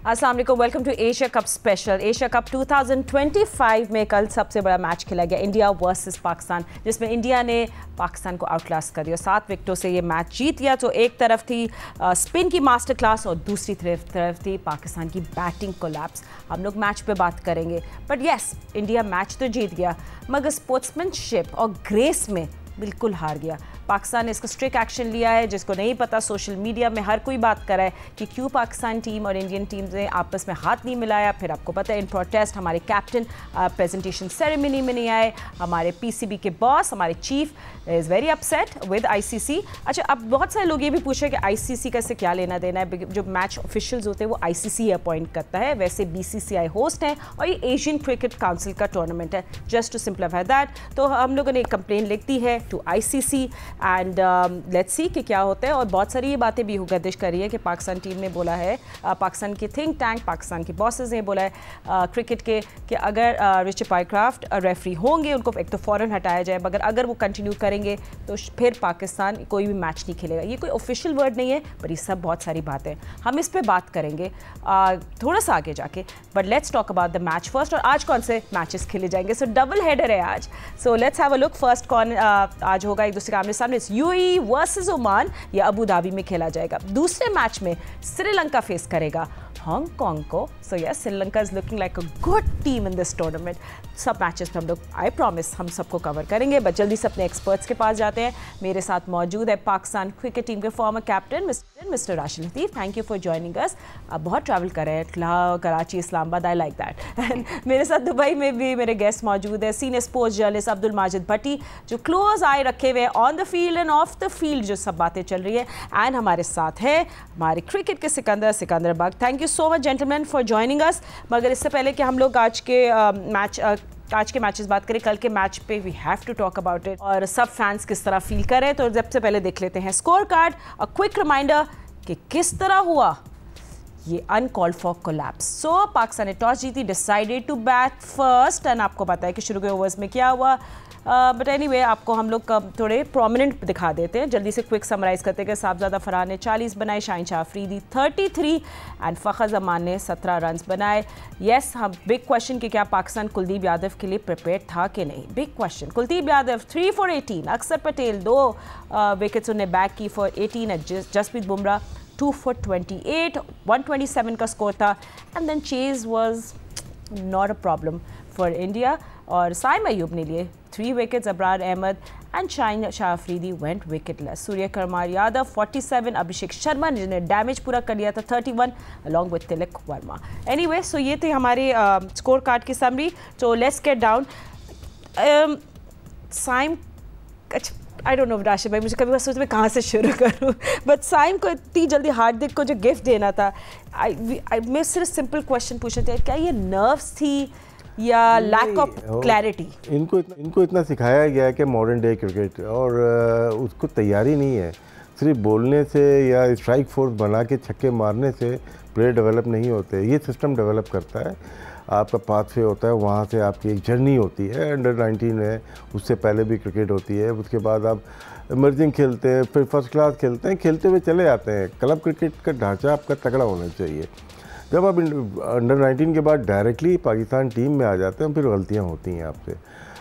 अस्सलाम वालेकुम, welcome to Asia cup special. Asia cup 2025 में कल सबसे बड़ा मैच खेला गया, इंडिया वर्सेस पाकिस्तान, जिसमें इंडिया ने पाकिस्तान को आउटक्लास कर दिया। 7 विकेटों से ये मैच जीत गया। तो एक तरफ थी स्पिन की मास्टर क्लास और दूसरी तरफ थी पाकिस्तान की बैटिंग कोलैप्स। हम लोग मैच पे बात करेंगे, बट यस, इंडिया मैच तो जीत गया मगर स्पोर्ट्समैनशिप और ग्रेस में बिल्कुल हार गया। पाकिस्तान ने इसका स्ट्रिक्ट एक्शन लिया है। जिसको नहीं पता, सोशल मीडिया में हर कोई बात कर रहा है कि क्यों पाकिस्तान टीम और इंडियन टीम ने आपस में हाथ नहीं मिलाया। फिर आपको पता है इन प्रोटेस्ट हमारे कैप्टन प्रेजेंटेशन सेरेमनी में नहीं आए, हमारे पीसीबी के बॉस, हमारे chief is very upset with ICC. अच्छा, अब बहुत सारे लोग ये भी पूछ रहे हैं कि आईसीसी का इससे क्या लेना देना है। जो मैच ऑफिशियल्स होते हैं वो आईसीसी अपॉइंट करता है, वैसे बीसीसीआई होस्ट है और ये एशियन क्रिकेट काउंसिल का टूर्नामेंट है। जस्ट टू सिंप्लीफाई दैट, तो हम लोगों ने एक कंप्लेन लिख दी है to ICC and let's see कि क्या होता है। और बहुत सारी ये बातें भी गर्दिश कर रही है कि पाकिस्तान टीम ने बोला है, पाकिस्तान की थिंक टैंक, पाकिस्तान के बॉसेस ने बोला है क्रिकेट के कि अगर रिचर्ड पाइक्राफ्ट रेफरी होंगे उनको एक तो फ़ौरन हटाया जाए, मगर अगर वो कंटिन्यू करेंगे तो फिर पाकिस्तान कोई भी मैच नहीं खेलेगा। ये कोई ऑफिशियल वर्ड नहीं है, पर ये सब बहुत सारी बातें हम इस पर बात करेंगे थोड़ा सा आगे जाके। But let's talk about the match first. और आज कौन से मैचेस खेले जाएंगे? सो डबल हेडर है आज। So let's have a look. First कौन आज होगा एक दूसरे के आमने सामने, यूएई वर्सेस ओमान, या अबू धाबी में खेला जाएगा। दूसरे मैच में श्रीलंका फेस करेगा हांगकांग को। So yes, Sri Lanka is looking like a good team in this tournament. सब मैचेस पे हम लोग, आई प्रॉमिस, हम सबको कवर करेंगे। बट जल्दी से अपने एक्सपर्ट्स के पास जाते हैं। मेरे साथ मौजूद है पाकिस्तान क्रिकेट टीम के former captain mister Rashid Latif. Thank you for joining us. आप बहुत ट्रैवल कर रहे हैं, Karachi, Islamabad, I like that. And मेरे साथ दुबई में भी मेरे गेस्ट मौजूद है, senior sports journalist Abdul Majid Bhatti, जो क्लोज आई रखे हुए on the field and off the field जो सब बातें चल रही है। एंड हमारे साथ है हमारे क्रिकेट के Sikandar bug. Thank you so much gentleman for joining अस। मगर इससे पहले कि हम लोग आज के मैचेस बात करें, कल के मैच पे we have to talk about it और सब फैंस किस तरह फील कर रहे हैं। तो सबसे पहले देख लेते हैं score card, a quick reminder कि किस तरह हुआ ये uncalled for collapse. So Pakistan ने टॉस जीती, decided to bat first, and आपको पता है कि शुरू के ओवर्स में क्या हुआ। बट एनीवे, आपको हम लोग थोड़े प्रोमिनेंट दिखा देते हैं। जल्दी से क्विक समराइज करते हैं कि साहबजादा फरहान ने 40 बनाए, शाहीन शाह अफरीदी 33 एंड फ़खर जमान ने 17 रन बनाए। येस, हम बिग क्वेश्चन कि क्या पाकिस्तान कुलदीप यादव के लिए प्रिपेयर था कि नहीं। Big question. Kuldeep Yadav 3 for 18, Axar Patel 2 wickets उन्हें बैक की for 18 and Jasprit Bumrah 2 for 28, 127 का स्कोर था। And then chase was not a problem for India और साइम अयूब ने लिए 3 wickets, Abrar Ahmed and Shaheen Shah Afridi went wicketless. Surya Kumar Yadav 47, Abhishek Sharma जिन्होंने डैमेज पूरा कर लिया था 31 along with Tilak Varma. Anyway, so ये थे हमारे स्कोर कार्ड की समरी। तो let's get down. Saim, I don't know Rashid भाई, मुझे कभी बस सोच में कहाँ से शुरू करूँ। बट साइम को इतनी जल्दी हार्दिक को जो गिफ्ट देना था, मैं सिर्फ सिंपल क्वेश्चन पूछना चाहिए, क्या ये नर्व्स थी या लैक ऑफ क्लैरिटी? इनको इतना सिखाया गया है कि मॉडर्न डे क्रिकेट, और उसको तैयारी नहीं है। सिर्फ बोलने से या स्ट्राइक फोर्स बना के छक्के मारने से प्लेयर डेवलप नहीं होते। ये सिस्टम डेवलप करता है, आपका पाथवे होता है, वहाँ से आपकी एक जर्नी होती है। अंडर 19 है, उससे पहले भी क्रिकेट होती है, उसके बाद आप इमर्जिंग खेलते हैं, फिर फर्स्ट क्लास खेलते हैं, खेलते हुए चले जाते हैं। क्लब क्रिकेट का ढांचा आपका तगड़ा होना चाहिए। जब आप अंडर 19 के बाद डायरेक्टली पाकिस्तान टीम में आ जाते हैं, फिर गलतियाँ होती हैं आपसे।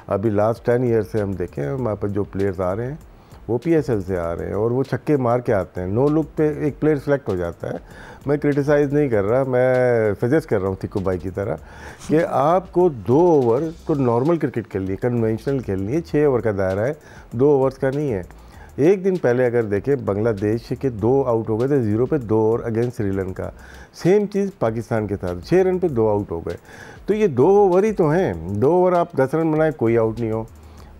अभी लास्ट 10 ईयर से हम देखें, हमारे पास जो प्लेयर्स आ रहे हैं वो पीएसएल से आ रहे हैं और वो छक्के मार के आते हैं। नो लुक पे एक प्लेयर सेलेक्ट हो जाता है। मैं क्रिटिसाइज़ नहीं कर रहा, मैं सजेस्ट कर रहा हूँ तिक्कू भाई की तरह कि आपको 2 ओवर तो नॉर्मल क्रिकेट खेलनी है, कन्वेंशनल खेलनी है। 6 ओवर का दायरा है, 2 ओवर्स का नहीं है। एक दिन पहले अगर देखें, बांग्लादेश के 2 आउट हो गए थे 0 पे 2 ओवर अगेंस्ट श्रीलंका। सेम चीज़ पाकिस्तान के साथ 6 रन पे 2 आउट हो गए। तो ये 2 ओवर ही तो हैं। 2 ओवर आप 10 रन बनाए, कोई आउट नहीं हो,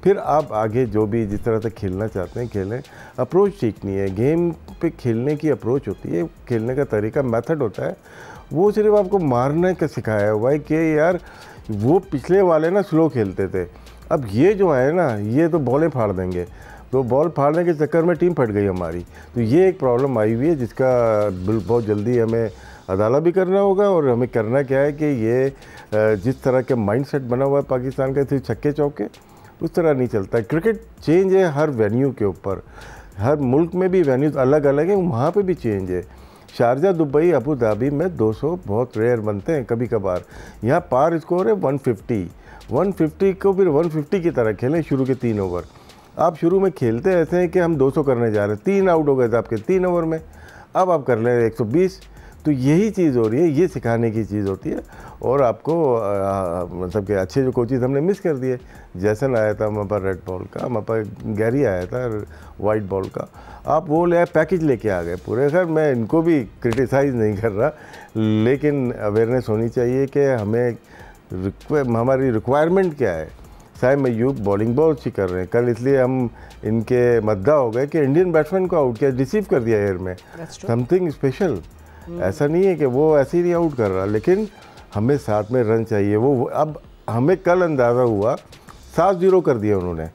फिर आप आगे जो भी जिस तरह से खेलना चाहते हैं खेलें। अप्रोच ठीक नहीं है। गेम पे खेलने की अप्रोच होती है, खेलने का तरीका, मेथड होता है। वो सिर्फ आपको मारने का सिखाया हुआ है कि यार वो पिछले वाले ना स्लो खेलते थे, अब ये जो है ना ये तो बॉलें फाड़ देंगे। तो बॉल फाड़ने के चक्कर में टीम फट गई हमारी। तो ये एक प्रॉब्लम आई हुई है जिसका बहुत जल्दी हमें अदाला भी करना होगा। और हमें करना क्या है कि ये जिस तरह के माइंडसेट बना हुआ है पाकिस्तान का, सिर्फ छक्के चौके, उस तरह नहीं चलता है। क्रिकेट चेंज है हर वेन्यू के ऊपर, हर मुल्क में भी वेन्यूज़ अलग अलग हैं, वहाँ पे भी चेंज है। शारजा, दुबई, अबू धाबी में 200 बहुत रेयर बनते हैं कभी कभार। यहाँ पार स्कोर है 150 को फिर 150 की तरह खेलें शुरू के 3 ओवर। आप शुरू में खेलते ऐसे हैं कि हम 200 करने जा रहे हैं, 3 आउट हो गए थे आपके 3 ओवर में, अब आप कर लें 120। तो यही चीज़ हो रही है, ये सिखाने की चीज़ होती है। और आपको मतलब कि अच्छे जो कोचेज़ हमने मिस कर दिए। जैसन आया था हमारे पास रेड बॉल का, हमारे पास गैरी आया था वाइट बॉल का, आप वो ले पैकेज लेके आ गए पूरे। खैर मैं इनको भी क्रिटिसाइज़ नहीं कर रहा, लेकिन अवेयरनेस होनी चाहिए कि हमारी रिक्वायरमेंट क्या है। साहब मयूब बॉलिंग बहुत अच्छी कर रहे हैं, कल इसलिए हम इनके मद्दा हो गए कि इंडियन बैट्समैन को आउट किया, रिसीव कर दिया एयर में, समथिंग स्पेशल। ऐसा नहीं है कि वो ऐसे ही नहीं आउट कर रहा, लेकिन हमें साथ में रन चाहिए। वो अब हमें कल अंदाज़ा हुआ 7-0 कर दिया उन्होंने,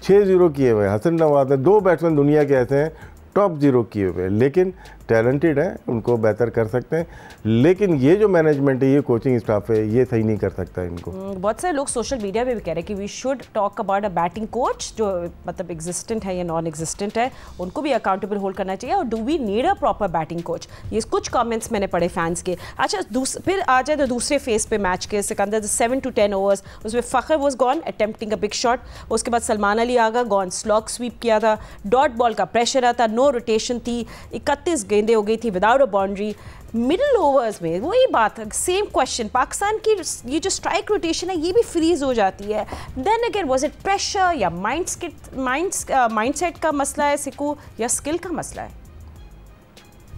6-0 किए हुए। हसन नवाज ने 2 बैट्समैन दुनिया के ऐसे हैं टॉप 0 किए हुए, लेकिन टैलेंटेड हैं, उनको बेहतर कर सकते हैं। लेकिन ये जो मैनेजमेंट है, ये कोचिंग स्टाफ है, ये सही नहीं कर सकता इनको। बहुत सारे लोग सोशल मीडिया पे भी कह रहे हैं कि we should talk about a batting coach जो मतलब एग्जिस्टेंट है या नॉन एग्जिस्टेंट है, उनको भी अकाउंटेबल होल्ड करना चाहिए। और do we need a proper batting coach, ये कुछ कमेंट्स मैंने पढ़े फैंस के। अच्छा फिर आ जाए तो दूसरे फेज पे मैच के, सिकंदर 7 to 10 ओवर्स, उसमें Fakhar was gone attempting a big shot, उसके बाद Salman Ali Agha gone slog SVEEP किया था, डॉट बॉल का प्रेशर आता, नो रोटेशन थी, 31 गेंदें हो गई थी without a boundary. Middle overs में वही बात, सेम क्वेश्चन, पाकिस्तान की ये जो स्ट्राइक रोटेशन है ये भी फ्रीज हो जाती है। Then again was it pressure या माइंडसेट का मसला है सिकू, या स्किल का मसला है?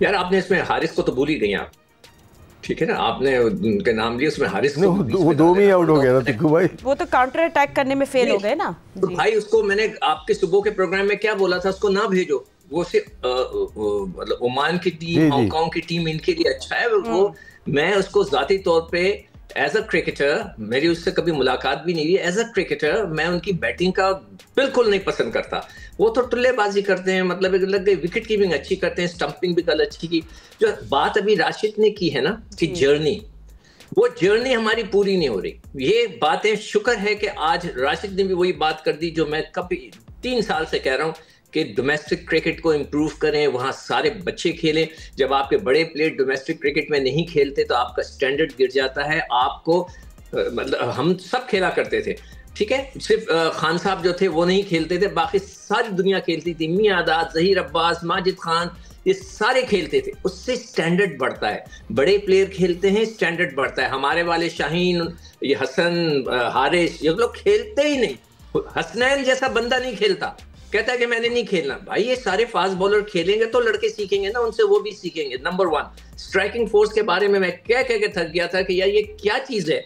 यार आपने इसमें हारिस को तो भूल ही गई आप, ठीक है ना, आपने उनके नाम लिया, उसमें हारिस को वो 2 में आउट हो गया था टिक्कू भाई, वो तो काउंटर अटैक करने में फेल हो गए ना। तो भाई उसको मैंने आपके सुबह के प्रोग्राम में क्या बोला था, उसको ना भेजो, वो सिर्फ मतलब ओमान की टीम, हांगकांग की टीम इनके लिए अच्छा है वो। मैं उसको जाती तौर पे एज अ क्रिकेटर, मेरी उससे कभी मुलाकात भी नहीं हुई, एज अ क्रिकेटर मैं उनकी बैटिंग का बिल्कुल नहीं पसंद करता। वो तो टुल्लेबाजी करते हैं, मतलब लग गई, विकेट कीपिंग अच्छी करते हैं, स्टंपिंग भी कल अच्छी की। जो बात अभी राशिद ने की है ना कि जर्नी, वो जर्नी हमारी पूरी नहीं हो रही। ये बातें शुक्र है कि आज राशिद ने भी वही बात कर दी जो मैं कभी 3 साल से कह रहा हूँ कि डोमेस्टिक क्रिकेट को इम्प्रूव करें, वहाँ सारे बच्चे खेलें। जब आपके बड़े प्लेयर डोमेस्टिक क्रिकेट में नहीं खेलते तो आपका स्टैंडर्ड गिर जाता है। आपको मतलब हम सब खेला करते थे, ठीक है, सिर्फ खान साहब जो थे वो नहीं खेलते थे, बाकी सारी दुनिया खेलती थी। मियां आदाद, जहीर अब्बास, माजिद खान, ये सारे खेलते थे, उससे स्टैंडर्ड बढ़ता है। बड़े प्लेयर खेलते हैं, स्टैंडर्ड बढ़ता है। हमारे वाले शाहीन, ये हसन, हारिस, ये लोग खेलते ही नहीं। हसनैन जैसा बंदा नहीं खेलता, कहता है कि मैंने नहीं खेलना। भाई ये सारे फास्ट बॉलर खेलेंगे तो लड़के सीखेंगे ना, उनसे वो भी सीखेंगे। नंबर 1 स्ट्राइकिंग फोर्स के बारे में मैं कह के थक गया था कि यार ये क्या चीज है,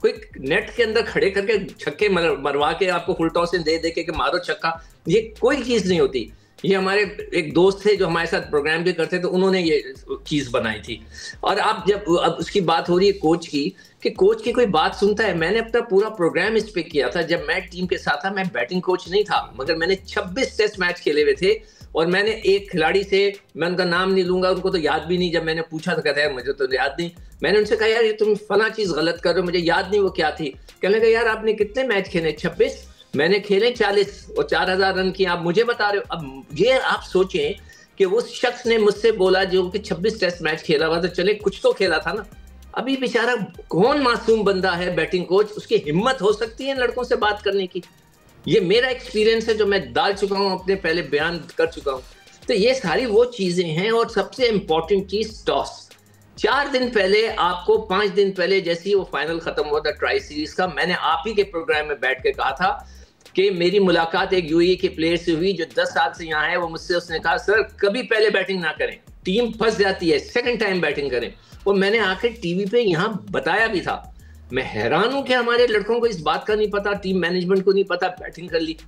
कोई नेट के अंदर खड़े करके छक्के मरवा के आपको फुल टॉस दे के कि मारो छक्का, ये कोई चीज नहीं होती। ये हमारे एक दोस्त थे जो हमारे साथ प्रोग्राम भी करते थे, उन्होंने ये चीज बनाई थी। और आप जब अब उसकी बात हो रही है कोच की, कि कोच की कोई बात सुनता है, मैंने अपना पूरा प्रोग्राम इस पे किया था। जब मैं टीम के साथ था, मैं बैटिंग कोच नहीं था, मगर मैंने 26 टेस्ट मैच खेले हुए थे। और मैंने एक खिलाड़ी से, मैं उनका नाम नहीं लूंगा, उनको तो याद भी नहीं, जब मैंने पूछा तो कहता है मुझे तो याद नहीं। मैंने उनसे कहा यार ये तुम फला चीज गलत कर रहे हो, मुझे याद नहीं वो क्या थी। कहने लगा यार आपने कितने मैच खेले? 26। मैंने खेले 40 और 4000 रन किए, आप मुझे बता रहे हो। अब ये आप सोचें कि उस शख्स ने मुझसे बोला जो कि 26 टेस्ट मैच खेला हुआ, तो चले कुछ तो खेला था ना। अभी बेचारा कौन मासूम बंदा है बैटिंग कोच, उसकी हिम्मत हो सकती है लड़कों से बात करने की? ये मेरा एक्सपीरियंस है जो मैं डाल चुका हूं, अपने पहले बयान कर चुका हूं। तो ये सारी वो चीजें हैं। और सबसे इंपॉर्टेंट चीज टॉस। 4 दिन पहले आपको, 5 दिन पहले जैसे ही वो फाइनल खत्म हुआ था ट्राई सीरीज का, मैंने आप ही के प्रोग्राम में बैठ के कहा था कि मेरी मुलाकात एक यूएई के प्लेयर से हुई जो 10 साल से यहाँ है। वो मुझसे, उसने कहा सर कभी पहले बैटिंग ना करें, टीम फंस जाती है, सेकंड टाइम बैटिंग करें। और मैंने आकर टीवी पे यहाँ बताया भी था। मैं हैरान हूं कि हमारे लड़कों को इस बात का नहीं पता, टीम मैनेजमेंट को नहीं पता, बैटिंग कर ली।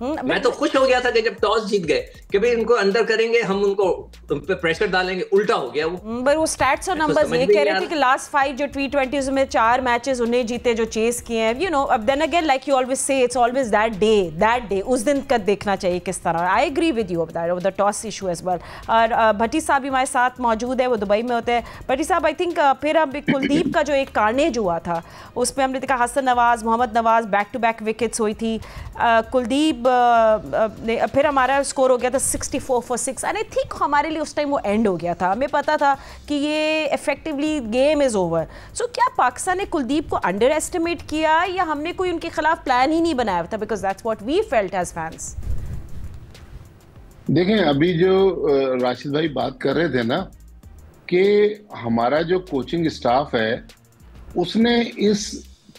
मैं तो खुश हो गया था कि जब टॉस जीत गए कि भाई इनको अंदर करेंगे, हम उनको उन पे प्रेशर डालेंगे। उल्टा हो गया वो। पर वो स्टैट्स और नंबर्स ये कह रहे थे कि लास्ट 5 जो T20s में 4 मैचेस उन्हें जीते जो चेस किए हैं, यू नो। अब then again like you always say, it's always that day उस दिन का देखना चाहिए किस तरह। I agree with you the toss issue as well. और भट्टी साहब भी हमारे साथ मौजूद है, वो दुबई में होते हैं। भट्टी साहब, आई थिंक फिर अब कुलदीप का जो एक कार्नेज हुआ था उसमें हमने देखा Hasan Nawaz, Mohammad Nawaz back to back wickets हुई थी। कुलदीप फिर हमारा स्कोर हो गया था 64 for 6 एंड आई थिंक हमारे लिए उस टाइम वो एंड हो गया था, हमें पता था कि ये इफेक्टिवली गेम इज़ ओवर। सो क्या पाकिस्तान ने कुलदीप को अंडर एस्टिमेट किया या हमने कोई उनके खिलाफ प्लान ही नहीं बनाया था? Because that's what we felt as fans. देखें, अभी जो राशिद भाई बात कर रहे थे ना कि हमारा जो कोचिंग स्टाफ है उसने इस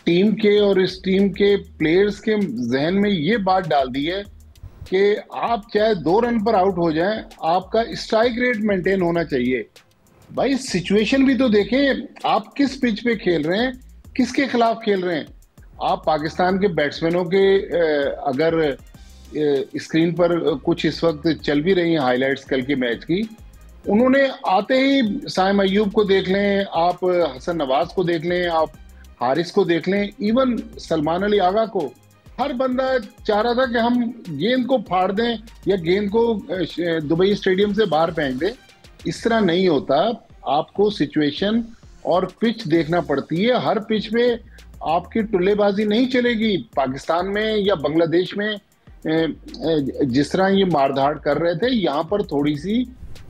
टीम के और इस टीम के प्लेयर्स के जहन में ये बात डाल दी है कि आप चाहे 2 रन पर आउट हो जाएं, आपका स्ट्राइक रेट मेंटेन होना चाहिए। भाई सिचुएशन भी तो देखें, आप किस पिच पे खेल रहे हैं, किसके खिलाफ खेल रहे हैं। आप पाकिस्तान के बैट्समैनों के अगर स्क्रीन पर कुछ इस वक्त चल भी रही हैं हाइलाइट्स कल के मैच की, उन्होंने आते ही साइम अय्यूब को देख लें, आप हसन नवाज को देख लें, आप हारिस को देख लें, इवन सलमान अली आगा को, हर बंदा चाह रहा था कि हम गेंद को फाड़ दें या गेंद को दुबई स्टेडियम से बाहर फेंक दें। इस तरह नहीं होता, आपको सिचुएशन और पिच देखना पड़ती है। हर पिच पे आपकी टुल्लेबाजी नहीं चलेगी। पाकिस्तान में या बांग्लादेश में जिस तरह ये मारधाड़ कर रहे थे, यहाँ पर थोड़ी सी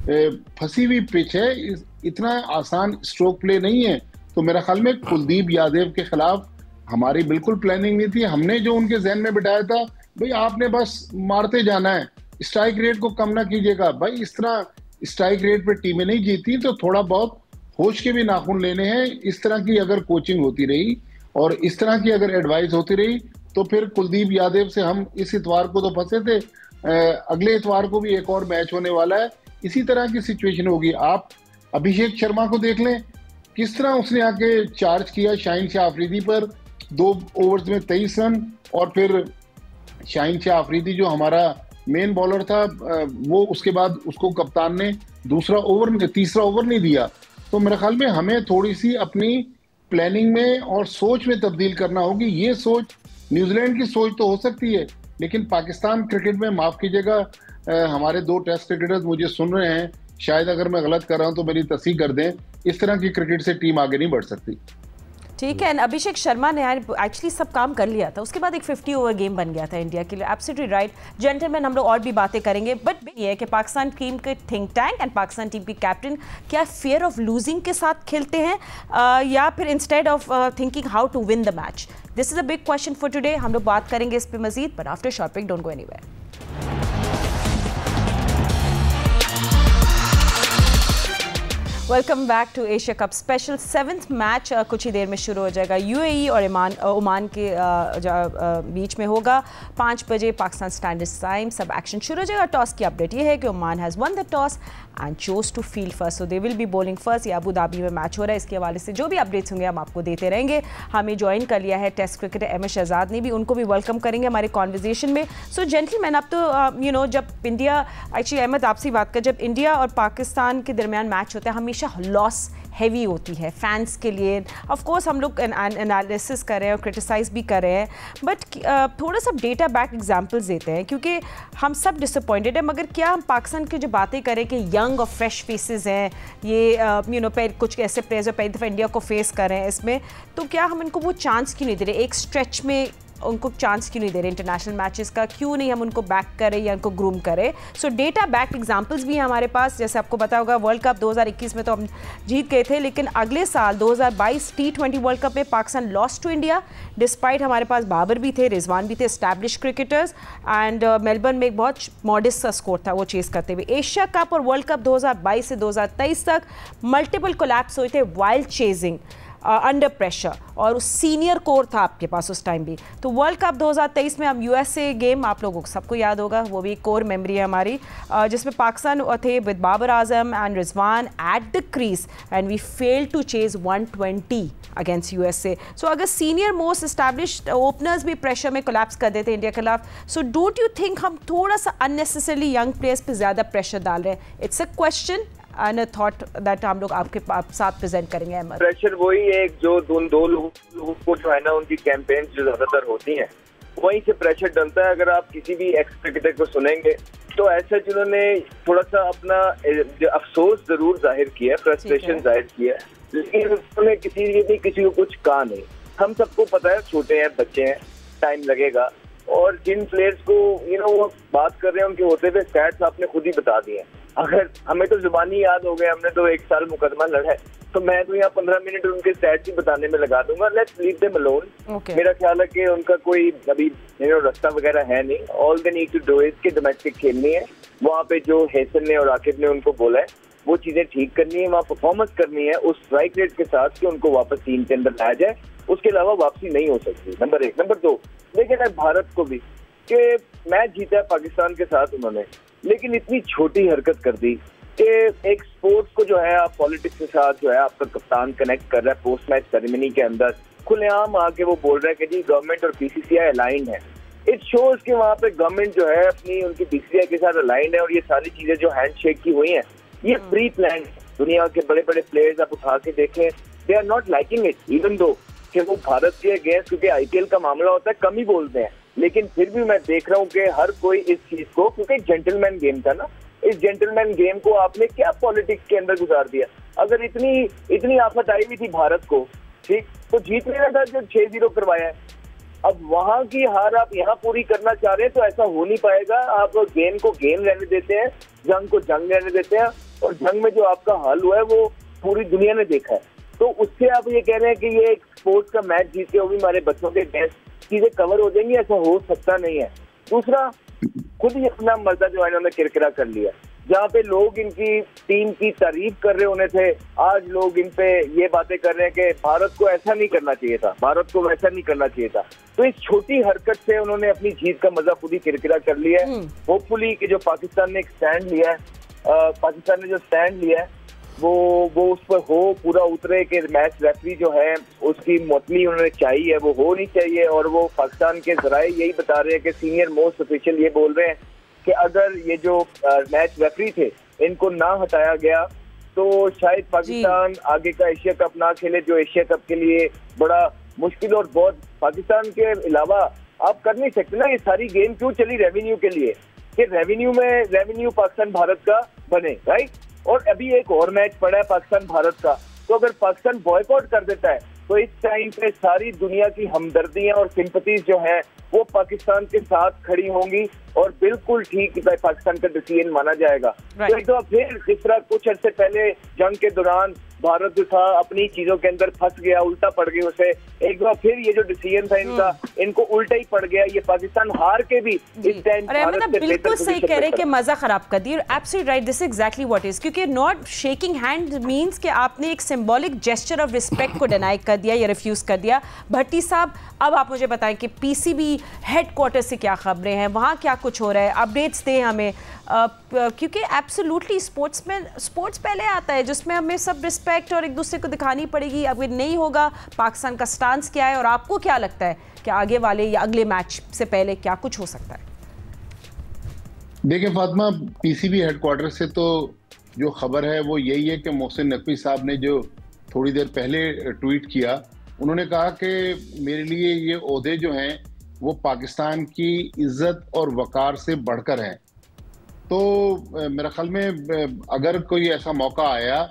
फंसी हुई पिच है, इतना आसान स्ट्रोक प्ले नहीं है। तो मेरा ख्याल में कुलदीप यादव के खिलाफ हमारी बिल्कुल प्लानिंग नहीं थी। हमने जो उनके जहन में बिठाया था, भाई आपने बस मारते जाना है, स्ट्राइक रेट को कम ना कीजिएगा। भाई इस तरह स्ट्राइक रेट पे टीमें नहीं जीती, तो थोड़ा बहुत होश के भी नाखून लेने हैं। इस तरह की अगर कोचिंग होती रही और इस तरह की अगर एडवाइस होती रही, तो फिर कुलदीप यादव से हम इस इतवार को तो फंसे थे, अगले इतवार को भी एक और मैच होने वाला है, इसी तरह की सिचुएशन होगी। आप अभिषेक शर्मा को देख लें, किस तरह उसने आके चार्ज किया शाहीन शाह अफरीदी पर, 2 ओवर्स में 23 रन। और फिर शाहीन शाह अफरीदी जो हमारा मेन बॉलर था, वो उसके बाद उसको कप्तान ने तीसरा ओवर नहीं दिया। तो मेरे ख्याल में हमें थोड़ी सी अपनी प्लानिंग में और सोच में तब्दील करना होगी। ये सोच न्यूजीलैंड की सोच तो हो सकती है, लेकिन पाकिस्तान क्रिकेट में, माफ कीजिएगा, हमारे 2 टेस्ट क्रिकेटर्स मुझे सुन रहे हैं, शायद अगर मैं गलत कर रहा हूं तो मेरी तस्दीक कर दें, इस तरह की क्रिकेट से टीम आगे नहीं बढ़ सकती। ठीक है, अभिषेक शर्मा ने एक्चुअली सब काम कर लिया था, उसके बाद एक 50 ओवर गेम बन गया था इंडिया के लिए। एब्सोल्युटली राइट जेंटलमैन, हम लोग और भी बातें करेंगे, बट ये है कि पाकिस्तान टीम के think tank and Pakistan team के कैप्टन क्या फियर ऑफ लूजिंग के साथ खेलते हैं या फिर instead of thinking how to win the match? This is a big question for today. हम लोग बात करेंगे इस पर Majid, but after short break, don't go anywhere. Welcome back to Asia cup special. 7th match कुछ ही देर में शुरू हो जाएगा। यूएई और ओमान के बीच में होगा 5 बजे पाकिस्तान स्टैंडर्ड टाइम। सब एक्शन शुरू हो जाएगा। टॉस की अपडेट ये है कि Oman has won the toss and chose to field first, so they will be bowling first. ये अबू धाबी में मैच हो रहा है, इसके हवाले से जो भी अपडेट्स होंगे हम आपको देते रहेंगे। हमें ज्वाइन कर लिया है test cricketer M S Shahzad ने भी, उनको भी वेलकम करेंगे हमारे कॉन्वर्जेशन में। सो जेंटलमैन, अब तो जब इंडिया, एक्चुअली अहमद आपसे बात कर, जब इंडिया और पाकिस्तान के दरमियान मैच होता है हमेशा लॉस हैवी होती है फैंस के लिए। ऑफ कोर्स हम लोग एनालिसिस कर रहे हैं और क्रिटिसाइज भी कर रहे हैं, बट थोड़ा सा डेटा बैक एग्जांपल्स देते हैं, क्योंकि हम सब डिसअपॉइंटेड है। मगर क्या हम पाकिस्तान की जो बातें करें कि यंग और फ्रेश फेसेस हैं, ये कुछ ऐसे प्लेयर्स जो पहली दफ़ा इंडिया को फेस कर रहे हैं इसमें, तो क्या हम इनको वो चांस क्यों नहीं दे रहे? एक स्ट्रेच में उनको चांस क्यों नहीं दे रहे इंटरनेशनल मैचेस का? क्यों नहीं हम उनको बैक करें या उनको ग्रूम करें? सो डेटा बैक एग्जांपल्स भी हैं हमारे पास। जैसे आपको पता होगा वर्ल्ड कप 2021 में तो हम जीत गए थे, लेकिन अगले साल 2022 T20 वर्ल्ड कप में Pakistan lost to India, despite हमारे पास बाबर भी थे, रिजवान भी थे, एस्टैब्लिश क्रिकेटर्स, एंड मेलबर्न में एक बहुत मॉडेस्ट सा स्कोर था वो चेस करते हुए। एशिया कप और वर्ल्ड कप 2022 से 2023 तक मल्टीपल कोलैप्स हुए थे वाइल्ड चेजिंग, अंडर प्रेशर, और सीनियर कोर था आपके पास उस टाइम भी। तो वर्ल्ड कप 2023 में हम यूएसए गेम आप लोगों को सबको याद होगा, वो भी कोर मेमोरी है हमारी, जिसमें पाकिस्तान थे with Babar Azam and Rizwan at the crease and we fail to chase 120 against USA. So अगर सीनियर मोस्ट एस्टैब्लिश्ड ओपनर्स भी प्रेशर में कोलैप्स कर देते इंडिया के खिलाफ, सो डोंट यू थिंक हम थोड़ा सा अननेसेसरली यंग प्लेयर्स पे ज़्यादा प्रेशर डाल रहे हैं? It's a question and a thought that हम लोग आपके साथ प्रेजेंट करेंगे। अहमद, प्रेशर वही है जो दो लोगों को जो है ना, उनकी कैंपेन जो ज्यादातर होती हैं वहीं से प्रेशर डलता है। अगर आप किसी भी एक्स क्रिकेटर को सुनेंगे तो ऐसा जिन्होंने थोड़ा सा अपना अफसोस जरूर जाहिर किया, फ्रस्ट्रेशन जाहिर किया, लेकिन उन्होंने किसी को कुछ कहा नहीं। हम सबको पता है, छोटे हैं, बच्चे हैं, टाइम लगेगा, और जिन प्लेयर्स को वो बात कर रहे हैं उनके होते हुए स्टैट्स आपने खुद ही बता दिए हैं। अगर हमें तो जुबानी याद हो गए, हमने तो 1 साल मुकदमा लड़ा है, तो मैं तो यहाँ 15 मिनट उनके स्टैट्स ही बताने में लगा दूंगा। Let's leave them alone. मेरा ख्याल है कि उनका कोई अभी रास्ता वगैरह है नहीं। All they need to do is के डोमेस्टिक खेलनी है, वहाँ पे जो हैसन ने और आकिब ने उनको बोला है वो चीजें ठीक करनी है, वहाँ परफॉर्मेंस करनी है उस स्ट्राइक रेट के साथ कि उनको वापस टीम के अंदर लाया जाए। उसके अलावा वापसी नहीं हो सकती, नंबर 1। नंबर 2, लेकिन अब भारत को भी कि मैच जीता है पाकिस्तान के साथ उन्होंने, लेकिन इतनी छोटी हरकत कर दी कि एक स्पोर्ट्स को जो है आप पॉलिटिक्स के साथ जो है आपका कप्तान कनेक्ट कर रहा है पोस्ट मैच सेरेमनी के अंदर, खुलेआम आके वो बोल रहा है कि जी गवर्नमेंट और बीसीसीआई अलाइंड है। इट शोज कि वहाँ पे गवर्नमेंट जो है अपनी उनकी बीसीसीआई के साथ अलाइंड है और ये सारी चीजें जो हैंडशेक की हुई हैं ये प्री प्लान। दुनिया के बड़े बड़े प्लेयर्स आप उठा के देखें, they are not liking it, even though कि वो भारत के अगेंस्ट, क्योंकि आईपीएल का मामला होता है कम ही बोलते हैं, लेकिन फिर भी मैं देख रहा हूँ कि हर कोई इस चीज को, क्योंकि जेंटलमैन गेम था ना, इस जेंटलमैन गेम को आपने क्या पॉलिटिक्स के अंदर गुजार दिया। अगर इतनी आफत आई हुई थी भारत को, ठीक, तो जीत लेना था जो 6-0 करवाया है। अब वहां की हार आप यहाँ पूरी करना चाह रहे हैं तो ऐसा हो नहीं पाएगा। आप गेम को गेम रहने देते हैं, जंग को जंग रहने देते हैं, और जंग में जो आपका हाल हुआ है वो पूरी दुनिया ने देखा है। तो उससे आप ये कह रहे हैं कि ये एक स्पोर्ट्स का मैच जीत के वो भी हमारे बच्चों के अगेंस्ट चीजें कवर हो जाएंगी, ऐसा हो सकता नहीं है। दूसरा, खुद ही अपना मर्दा जो है इन्होंने किरकिरा कर लिया। जहाँ पे लोग इनकी टीम की तारीफ कर रहे होने थे, आज लोग इन पे ये बातें कर रहे हैं कि भारत को ऐसा नहीं करना चाहिए था, भारत को वैसा नहीं करना चाहिए था। तो इस छोटी हरकत से उन्होंने अपनी जीत का मजा खुद ही किरकिरा कर लिया है। होपफुली कि जो पाकिस्तान ने एक स्टैंड लिया है, पाकिस्तान ने जो स्टैंड लिया है वो उस पर हो, पूरा उतरे कि मैच रेफरी जो है उसकी मुअत्तली उन्होंने चाहिए है, वो हो नहीं चाहिए। और वो पाकिस्तान के जराए यही बता रहे हैं कि सीनियर मोस्ट ऑफिशियल ये बोल रहे हैं कि अगर ये जो मैच रेफरी थे इनको ना हटाया गया तो शायद पाकिस्तान आगे का एशिया कप ना खेले, जो एशिया कप के लिए बड़ा मुश्किल और बहुत, पाकिस्तान के अलावा आप कर नहीं सकते ना। ये सारी गेम क्यों चली? रेवेन्यू के लिए, कि रेवेन्यू पाकिस्तान भारत का बने, राइट। और अभी एक और मैच पड़ा है पाकिस्तान भारत का, तो अगर पाकिस्तान बॉयकॉट कर देता है तो इस टाइम पे सारी दुनिया की हमदर्दियां और सिंपथीज जो हैं वो पाकिस्तान के साथ खड़ी होंगी और बिल्कुल ठीक पाकिस्तान का डिसीजन माना जाएगा। तो एक दफा फिर जिस तरह कुछ अर्से पहले जंग के दौरान भारत जो था अपनी चीजों के अंदर फंस गया, उल्टा पड़ गया उसे, एक बार फिर ये जो डिसीजन था इनका इनको उल्टा ही पड़ गया। ये पाकिस्तान हार के भी इस टाइम बिल्कुल सही कह रहे हैं कि मजा खराब कर दी। Absolutely right, this exactly what is, क्योंकि नॉट शेकिंग हैंड मींस कि आपने एक सिंबॉलिक जेस्चर ऑफ रिस्पेक्ट को डिनाई कर दिया या रिफ्यूज कर दिया। भट्टी साहब, अब आप मुझे बताएं कि पीसीबी हेडक्वार्टर से क्या खबरें हैं, वहाँ क्या कुछ हो रहा है, अपडेट्स दें हमें, क्योंकि एब्सोल्युटली स्पोर्ट्स पहले आता है जिसमें हमें सब रिस्पेक्ट और एक दूसरे को दिखानी पड़ेगी। अब ये नहीं होगा, पाकिस्तान का स्टांस क्या है और आपको क्या लगता है कि आगे वाले या अगले मैच से पहले क्या कुछ हो सकता है? देखिए फातिमा, पीसीबी हेडक्वार्टर से तो जो खबर है वो यही है कि मोहसिन नकवी साहब ने जो थोड़ी देर पहले ट्वीट किया, उन्होंने कहा कि मेरे लिए ये ओहदे जो हैं वो पाकिस्तान की इज्जत और वकार से बढ़कर हैं। तो मेरा ख्याल में अगर कोई ऐसा मौका आया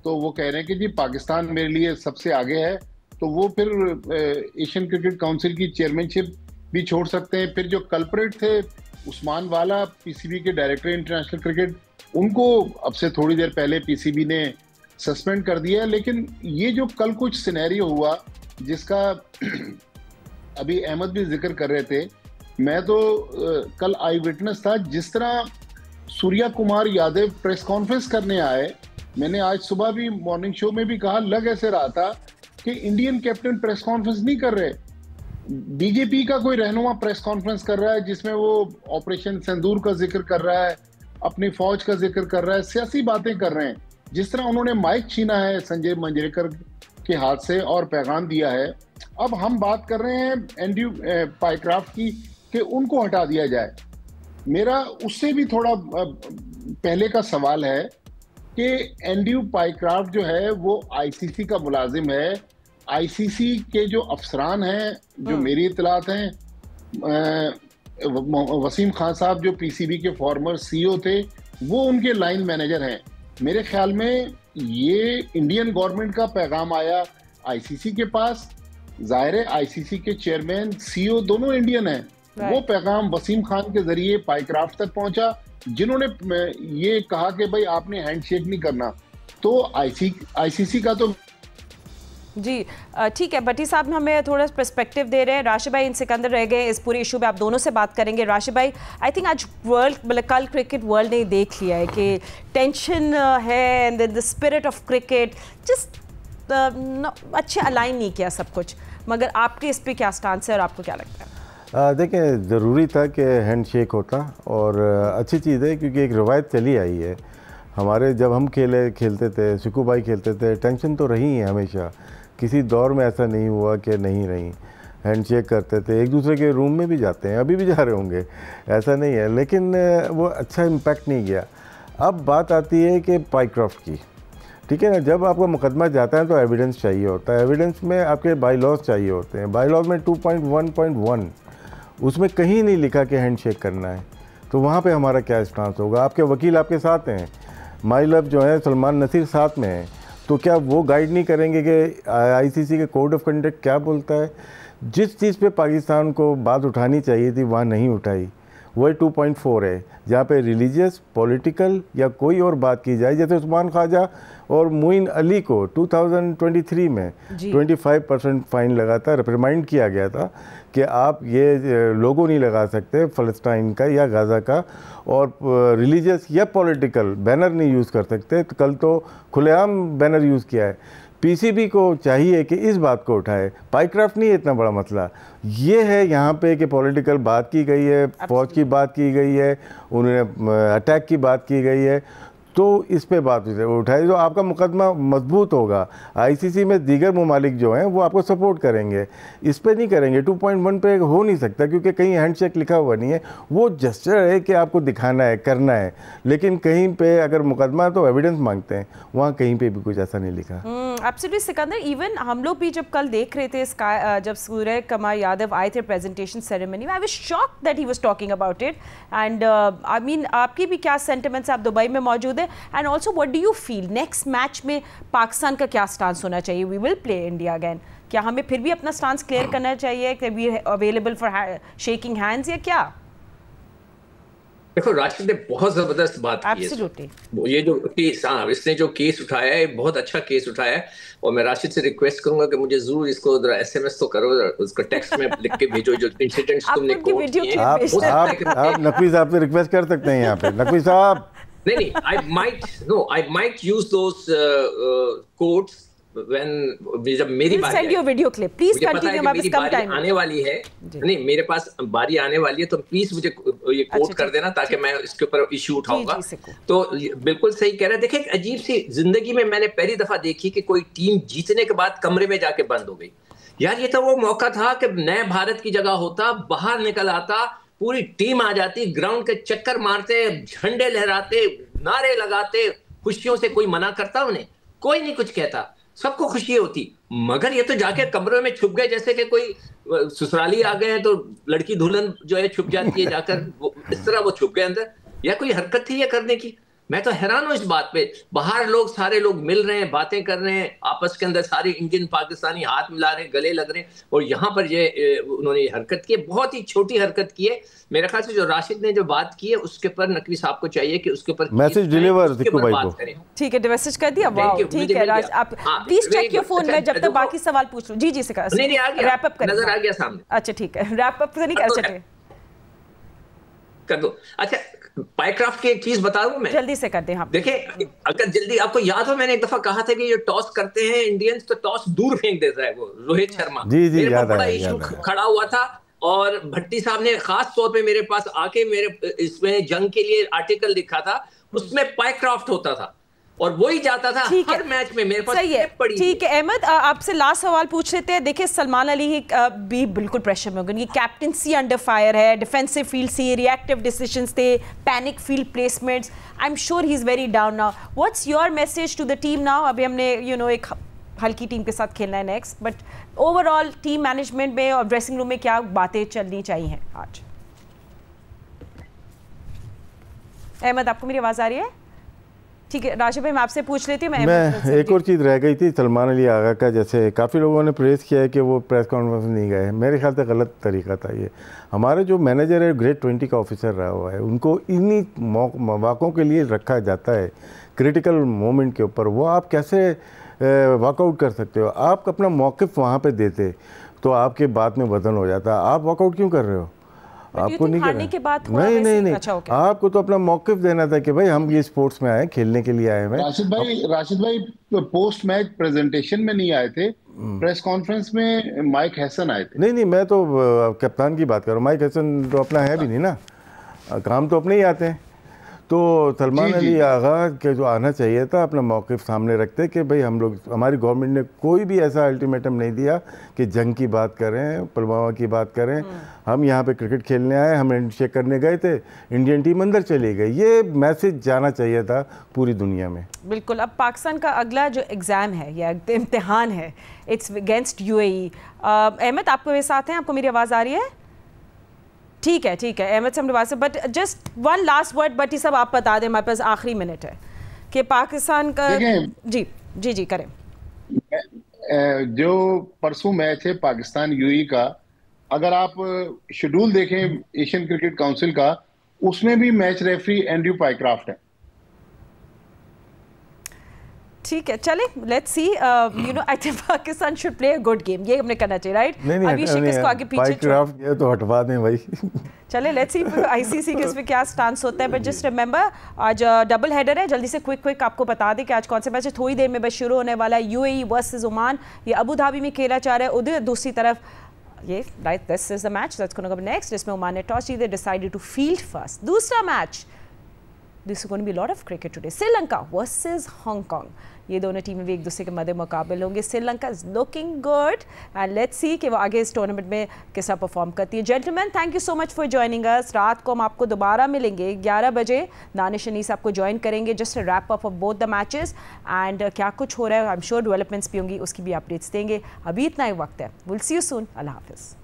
तो वो कह रहे हैं कि जी पाकिस्तान मेरे लिए सबसे आगे है, तो वो फिर एशियन क्रिकेट काउंसिल की चेयरमैनशिप भी छोड़ सकते हैं। फिर जो कल्प्रेट थे उस्मान वाला, पीसीबी के डायरेक्टर इंटरनेशनल क्रिकेट, उनको अब से थोड़ी देर पहले पीसीबी ने सस्पेंड कर दिया। लेकिन ये जो कल कुछ सिनेरियो हुआ जिसका अभी अहमद भी जिक्र कर रहे थे, मैं तो कल आई विटनेस था। जिस तरह सूर्या कुमार यादव प्रेस कॉन्फ्रेंस करने आए, मैंने आज सुबह भी मॉर्निंग शो में भी कहा, लग ऐसे रहा था कि इंडियन कैप्टन प्रेस कॉन्फ्रेंस नहीं कर रहे, बीजेपी का कोई रहनुमा प्रेस कॉन्फ्रेंस कर रहा है जिसमें वो ऑपरेशन सिंदूर का जिक्र कर रहा है, अपनी फौज का जिक्र कर रहा है, सियासी बातें कर रहे हैं। जिस तरह उन्होंने माइक छीना है संजय मंजरेकर के हाथ से और पैगाम दिया है। अब हम बात कर रहे हैं एंड्रयू पाइक्राफ्ट की कि उनको हटा दिया जाए। मेरा उससे भी थोड़ा पहले का सवाल है कि एंड्रयू पाइक्राफ्ट जो है वो आईसीसी का मुलाजिम है। आईसीसी के जो अफसरान हैं, जो मेरी इतलात हैं, वसीम खान साहब जो पीसीबी के फॉर्मर सीईओ थे, वो उनके लाइन मैनेजर हैं। मेरे ख्याल में ये इंडियन गवर्नमेंट का पैगाम आया आईसीसी के पास। जाहिर है आईसीसी के चेयरमैन सीईओ दोनों इंडियन हैं, वो पैगाम वसीम खान के जरिए पाइक्राफ्ट तक पहुंचा, जिन्होंने ये कहा कि भाई आपने हैंडशेक नहीं करना। तो आईसीसी का तो जी ठीक है, भट्टी साहब हमें थोड़ा पर्सपेक्टिव दे रहे हैं। राशिद भाई इन सिकंदर रह गए इस पूरे इशू पे, आप दोनों से बात करेंगे। राशिद भाई, आई थिंक आज मतलब कल क्रिकेट वर्ल्ड ने देख लिया है कि टेंशन है and the spirit of cricket just अच्छे अलाइन नहीं किया सब कुछ, मगर आपके इस पे क्या स्टांस है और आपको क्या लगता है? देखिए, ज़रूरी था कि हैंडशेक होता और अच्छी चीज़ है, क्योंकि एक रवायत चली आई है हमारे, जब हम खेलते थे, सिक्कू भाई खेलते थे, टेंशन तो रही है हमेशा, किसी दौर में ऐसा नहीं हुआ कि नहीं रही। हैंडशेक करते थे, एक दूसरे के रूम में भी जाते हैं, अभी भी जा रहे होंगे, ऐसा नहीं है, लेकिन वो अच्छा इम्पैक्ट नहीं गया। अब बात आती है कि पाइक्राफ्ट की, ठीक है ना, जब आपका मुकदमा जाता है तो एविडेंस चाहिए होता है, एविडेंस में आपके बाई लॉज चाहिए होते हैं। बाई लॉज में 2.1.1 उसमें कहीं नहीं लिखा कि हैंडशेक करना है, तो वहाँ पे हमारा क्या स्टांस होगा? आपके वकील आपके साथ हैं, माई लव जो है सलमान नसीर साथ में है, तो क्या वो गाइड नहीं करेंगे कि आईसीसी के कोड ऑफ कंडक्ट क्या बोलता है? जिस चीज़ पे पाकिस्तान को बात उठानी चाहिए थी वहाँ नहीं उठाई, वही 2.4 है, जहाँ पे रिलीजियस, पॉलिटिकल या कोई और बात की जाए। जैसे उस्मान ख्वाजा और मोइन अली को 2023 में 25% फाइन लगाता, रिप्रिमाइंड किया गया था कि आप ये लोगो नहीं लगा सकते फ़लस्तीन का या गाज़ा का, और रिलीजियस या पॉलिटिकल बैनर नहीं यूज़ कर सकते। तो कल तो खुलेआम बैनर यूज़ किया है। पीसीबी को चाहिए कि इस बात को उठाए, पाइक्राफ्ट नहीं है इतना बड़ा मसला, ये है यहाँ पे कि पॉलिटिकल बात की गई है, फौज की बात की गई है, उन्होंने अटैक की बात की गई है, तो इस पे बात उठाई तो आपका मुकदमा मजबूत होगा। आईसीसी में दीगर ममालिक जो हैं वो आपको सपोर्ट करेंगे, इस पे नहीं करेंगे। 2.1 पे हो नहीं सकता, क्योंकि कहीं हैंडशेक लिखा हुआ नहीं है, वो जस्चर है कि आपको दिखाना है, करना है, लेकिन कहीं पे अगर मुकदमा तो एविडेंस मांगते हैं, वहाँ कहीं पे भी कुछ ऐसा नहीं लिखा। एब्सोल्युटली सिकंदर, इवन हम लोग भी जब कल देख रहे थे जब सूर्य कुमार यादव आए थे प्रेजेंटेशन सेरेमनी में, I was shocked that he was talking about it and I mean आपकी भी क्या सेंटिमेंट्स, आप दुबई में मौजूद है, and also what do you feel next match में पाकिस्तान का क्या स्टांस होना चाहिए? We will play India again, क्या हमें फिर भी अपना स्टांस क्लियर करना चाहिए कि we available for shaking hands या क्या? देखो, राशिद ने बहुत जबरदस्त बात की है। ये जो केस, हाँ, इसने जो केस उठाया है बहुत अच्छा केस उठाया है, और मैं राशिद से रिक्वेस्ट करूंगा कि मुझे जरूर इसको एसएमएस तो करो, उसको टेक्स्ट में लिख के भेजो जो इंसिडेंट्स तुमने कोट किए। आप नकवी साहब से रिक्वेस्ट कर सकते हैं यहाँ पे, नकवी साहब। नहीं, I might use those quotes when जब मेरी बारी send your video clip, please continue, मेरी बारी आने वाली है, नहीं मेरे पास बारी आने वाली है, तो प्लीज मुझे ये कोट कर देना ताकि मैं इसके ऊपर इशू उठाऊंगा। तो बिल्कुल सही कह रहे हैं। देखिए, एक अजीब सी जिंदगी में मैंने पहली दफा देखी कि कोई टीम जीतने के बाद कमरे में जाके बंद हो गई। यार, ये तो वो मौका था कि नए भारत की जगह होता, बाहर निकल आता, पूरी टीम आ जाती, ग्राउंड के चक्कर मारते, झंडे लहराते, नारे लगाते, खुशियों से कोई मना करता उन्हें? कोई नहीं कुछ कहता, सबको खुशी होती। मगर ये तो जाके कमरे में छुप गए, जैसे कि कोई ससुराली आ गए हैं तो लड़की दुल्हन जो है छुप जाती है जाकर, इस तरह वो छुप गए अंदर। या कोई हरकत थी ये करने की? मैं तो हैरान हूं इस बात पे। बाहर लोग, सारे लोग मिल रहे हैं, बातें कर रहे हैं आपस के अंदर, सारे इंडियन पाकिस्तानी हाथ मिला रहे हैं, गले लग रहे हैं, और यहाँ पर ये उन्होंने ये हरकत की है, बहुत ही छोटी हरकत की है। मेरे ख्याल से जो राशिद ने जो बात की है उसके ऊपर नकवी साहब को चाहिए कि उसके ऊपर मैसेज डिलीवर बात करें। ठीक है, मैसेज कर दिया, वाओ, ठीक है राज, आप प्लीज चेक योर फोन में जब तक बाकी सवाल पूछ लो। जी से रैप अप करें, नजर आ गया सामने। अच्छा ठीक है, रैप अप तो नहीं कर सकते, कर दो। अच्छा, पाइक्राफ्ट की एक चीज बता दूं मैं, जल्दी से कर दे। हाँ, देखिए, अगर जल्दी आपको याद हो, मैंने एक दफा कहा था कि ये टॉस करते हैं इंडियंस तो टॉस दूर फेंक देता है वो रोहित शर्मा। जी, याद बड़ा इशू खड़ा हुआ था, और भट्टी साहब ने खास तौर पे मेरे पास आके मेरे इसमें जंग के लिए आर्टिकल लिखा था, उसमें पाइक्राफ्ट होता था और वही जाता था हर मैच में। मेरे पास सही है, ठीक है। अहमद, आपसे लास्ट सवाल पूछ लेते हैं। देखिए, सलमान अली भी बिल्कुल प्रेशर में होंगे, कैप्टनसी अंडर फायर है, डिफेंसिव फील्ड से रिएक्टिव डिसीजंस थे, panic field placements, I am sure he is very down now. What's your message to the team now? अभी हमने एक हल्की टीम के साथ खेलना है next, but overall team management में और ड्रेसिंग रूम में क्या बातें चलनी चाहिए आज? अहमद, आपको मेरी आवाज आ रही है? ठीक है राशिद भाई, मैं आपसे पूछ लेती हूँ। मैं एक और चीज़ रह गई थी सलमान अली आगा का, जैसे काफ़ी लोगों ने प्रेस किया है कि वो प्रेस कॉन्फ्रेंस नहीं गए। मेरे ख्याल से गलत तरीका था ये। हमारे जो मैनेजर है ग्रेड 20 का ऑफिसर रहा हुआ है, उनको इन्हीं मौक़ों के लिए रखा जाता है, क्रिटिकल मोमेंट के ऊपर। वो आप कैसे वॉकआउट कर सकते हो? आप अपना मौक़िफ़ वहाँ पे देते तो आपके बात में वजन हो जाता। आप वॉकआउट क्यों कर रहे हो? आपको नहीं करना के बाद नहीं अच्छा, आपको तो अपना मौक़िफ़ देना था कि भाई हम ये स्पोर्ट्स में आए, खेलने के लिए आए हैं। राशिद भाई पोस्ट मैच प्रेजेंटेशन में नहीं आए थे, प्रेस कॉन्फ्रेंस में माइक हैसन आए थे। नहीं मैं तो कप्तान की बात कर रहा हूँ। माइक हैसन तो अपना है भी नहीं ना, काम तो अपने ही आते हैं। तो सलमान अली आगा के जो आना चाहिए था, अपना मौक़िफ़ सामने रखते कि भाई हम लोग, हमारी गवर्नमेंट ने कोई भी ऐसा अल्टीमेटम नहीं दिया कि जंग की बात करें, पुलवामा की बात करें। हम यहाँ पे क्रिकेट खेलने आए, हम हैंडशेक करने गए थे, इंडियन टीम अंदर चली गई। ये मैसेज जाना चाहिए था पूरी दुनिया में। बिल्कुल। अब पाकिस्तान का अगला जो एग्ज़ाम है या इम्तिहान है, इट्स अगेंस्ट UAE। अहमद आपको मेरे साथ हैं? आपको मेरी आवाज़ आ रही है? ठीक है अहमद समझवा से। But just one last word, but ये सब आप बता दें, हमारे पास आखिरी मिनट है कि पाकिस्तान का जी करें। जो परसों मैच है पाकिस्तान UAE का, अगर आप शेड्यूल देखें एशियन क्रिकेट काउंसिल का, उसमें भी मैच रेफरी एंड्रयू पाइक्राफ्ट है। ठीक है, चले let's see. I think Pakistan should play a good game, ये हमने करना चाहिए, राइट? अभी शिकस्त को आगे पीछे ये तो हटवा दें भाई। चले लेट्स सी ICC के इसमें क्या स्टांस होता है। बट जस्ट रिमेंबर, आज डबल हेडर है। जल्दी से क्विक आपको बता दें कि आज कौन से मैच है। थोड़ी देर में बस शुरू होने वाला है UAE वर्सेस ओमान। ये अबू धाबी में खेला जा रहा है। उधर दूसरी तरफ ये right, this is the match that's going to go next, जिसमें ओमान ने टॉस जीते, डिसाइडेड टू फील्ड फर्स्ट। दूसरा match, this is going to be lot of cricket today, Sri Lanka versus Hong Kong. ये दोनों टीमें भी एक दूसरे के मध्य मुकाबले होंगे। Sri Lanka is looking good and let's see कि वो आगे इस टूर्नामेंट में किस परफॉर्म करती है। Gentleman, thank you so much for joining अस। रात को हम आपको दोबारा मिलेंगे 11 बजे। दानिश अनीस आपको ज्वाइन करेंगे just wrap up of both the matches and क्या कुछ हो रहा है, आई एम श्योर डेवलपमेंट्स भी होंगी, उसकी भी अपडेट्स देंगे। अभी इतना ही वक्त है। Will see you soon. अल्लाह हाफिज़।